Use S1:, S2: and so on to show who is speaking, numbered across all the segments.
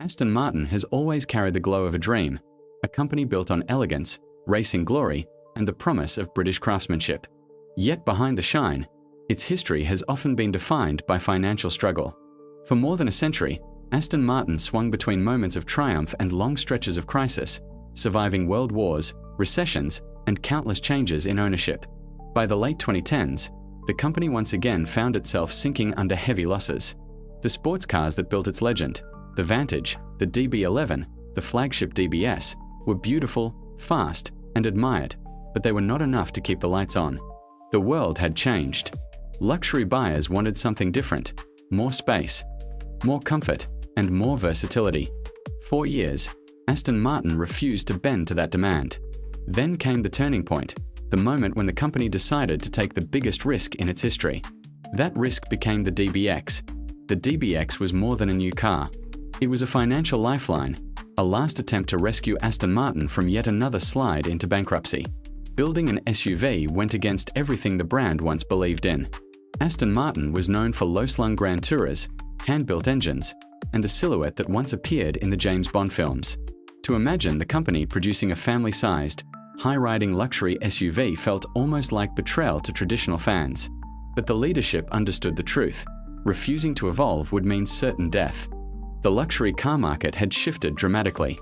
S1: Aston Martin has always carried the glow of a dream, a company built on elegance, racing glory, and the promise of British craftsmanship. Yet behind the shine, its history has often been defined by financial struggle. For more than a century, Aston Martin swung between moments of triumph and long stretches of crisis, surviving world wars, recessions, and countless changes in ownership. By the late 2010s, the company once again found itself sinking under heavy losses. The sports cars that built its legend, the Vantage, the DB11, the flagship DBS, were beautiful, fast, and admired, but they were not enough to keep the lights on. The world had changed. Luxury buyers wanted something different: more space, more comfort, and more versatility. For years, Aston Martin refused to bend to that demand. Then came the turning point, the moment when the company decided to take the biggest risk in its history. That risk became the DBX. The DBX was more than a new car. It was a financial lifeline, a last attempt to rescue Aston Martin from yet another slide into bankruptcy. Building an SUV went against everything the brand once believed in. Aston Martin was known for low-slung Grand Tourers, hand-built engines, and the silhouette that once appeared in the James Bond films. To imagine the company producing a family-sized, high-riding luxury SUV felt almost like betrayal to traditional fans. But the leadership understood the truth. Refusing to evolve would mean certain death. The luxury car market had shifted dramatically.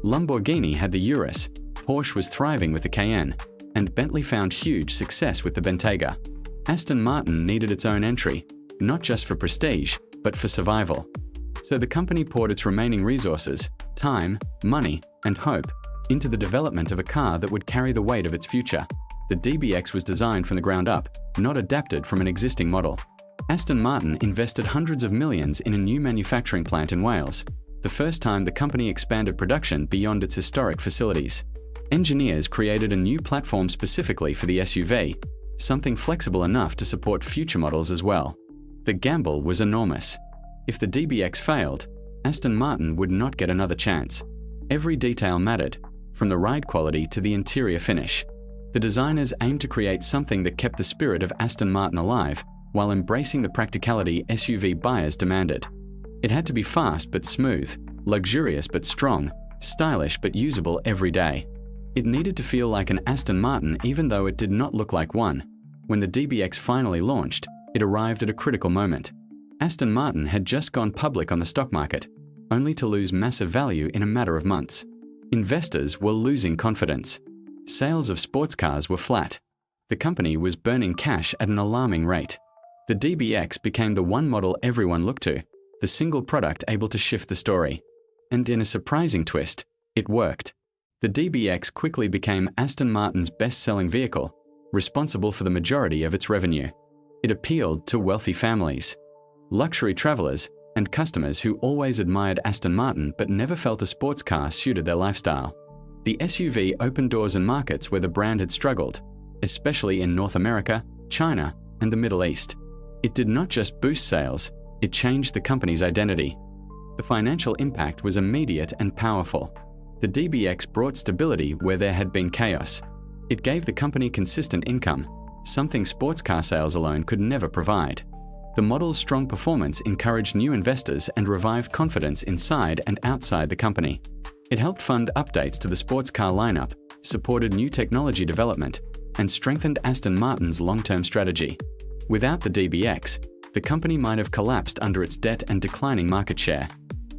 S1: Lamborghini had the Urus, Porsche was thriving with the Cayenne, and Bentley found huge success with the Bentayga. Aston Martin needed its own entry, not just for prestige, but for survival. So the company poured its remaining resources, time, money, and hope into the development of a car that would carry the weight of its future. The DBX was designed from the ground up, not adapted from an existing model. Aston Martin invested hundreds of millions in a new manufacturing plant in Wales, the first time the company expanded production beyond its historic facilities. Engineers created a new platform specifically for the SUV, something flexible enough to support future models as well. The gamble was enormous. If the DBX failed, Aston Martin would not get another chance. Every detail mattered, from the ride quality to the interior finish. The designers aimed to create something that kept the spirit of Aston Martin alive, while embracing the practicality SUV buyers demanded. It had to be fast but smooth, luxurious but strong, stylish but usable every day. It needed to feel like an Aston Martin even though it did not look like one. When the DBX finally launched, it arrived at a critical moment. Aston Martin had just gone public on the stock market, only to lose massive value in a matter of months. Investors were losing confidence. Sales of sports cars were flat. The company was burning cash at an alarming rate. The DBX became the one model everyone looked to, the single product able to shift the story. And in a surprising twist, it worked. The DBX quickly became Aston Martin's best-selling vehicle, responsible for the majority of its revenue. It appealed to wealthy families, luxury travelers, and customers who always admired Aston Martin but never felt a sports car suited their lifestyle. The SUV opened doors in markets where the brand had struggled, especially in North America, China, and the Middle East. It did not just boost sales, it changed the company's identity. The financial impact was immediate and powerful. The DBX brought stability where there had been chaos. It gave the company consistent income, something sports car sales alone could never provide. The model's strong performance encouraged new investors and revived confidence inside and outside the company. It helped fund updates to the sports car lineup, supported new technology development, and strengthened Aston Martin's long-term strategy. Without the DBX, the company might have collapsed under its debt and declining market share.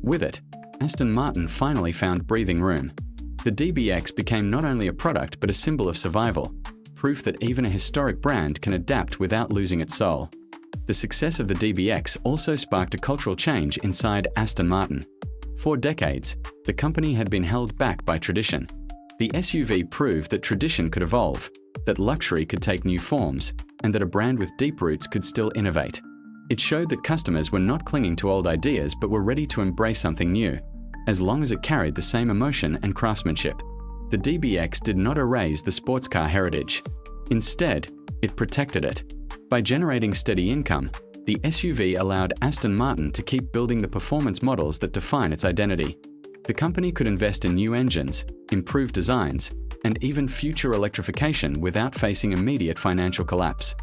S1: With it, Aston Martin finally found breathing room. The DBX became not only a product but a symbol of survival, proof that even a historic brand can adapt without losing its soul. The success of the DBX also sparked a cultural change inside Aston Martin. For decades, the company had been held back by tradition. The SUV proved that tradition could evolve, that luxury could take new forms, and that a brand with deep roots could still innovate. It showed that customers were not clinging to old ideas but were ready to embrace something new, as long as it carried the same emotion and craftsmanship. The DBX did not erase the sports car heritage. Instead, it protected it. By generating steady income, the SUV allowed Aston Martin to keep building the performance models that define its identity. The company could invest in new engines, improve designs, and even future electrification without facing immediate financial collapse.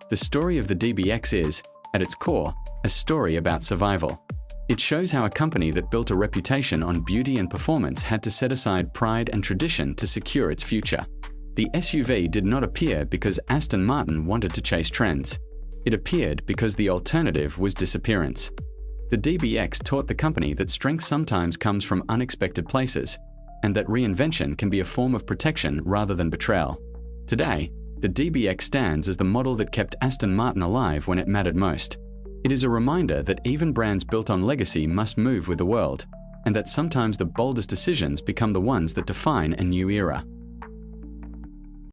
S1: The story of the DBX is, at its core, a story about survival. It shows how a company that built a reputation on beauty and performance had to set aside pride and tradition to secure its future. The SUV did not appear because Aston Martin wanted to chase trends. It appeared because the alternative was disappearance. The DBX taught the company that strength sometimes comes from unexpected places, and that reinvention can be a form of protection rather than betrayal. Today, the DBX stands as the model that kept Aston Martin alive when it mattered most. It is a reminder that even brands built on legacy must move with the world, and that sometimes the boldest decisions become the ones that define a new era.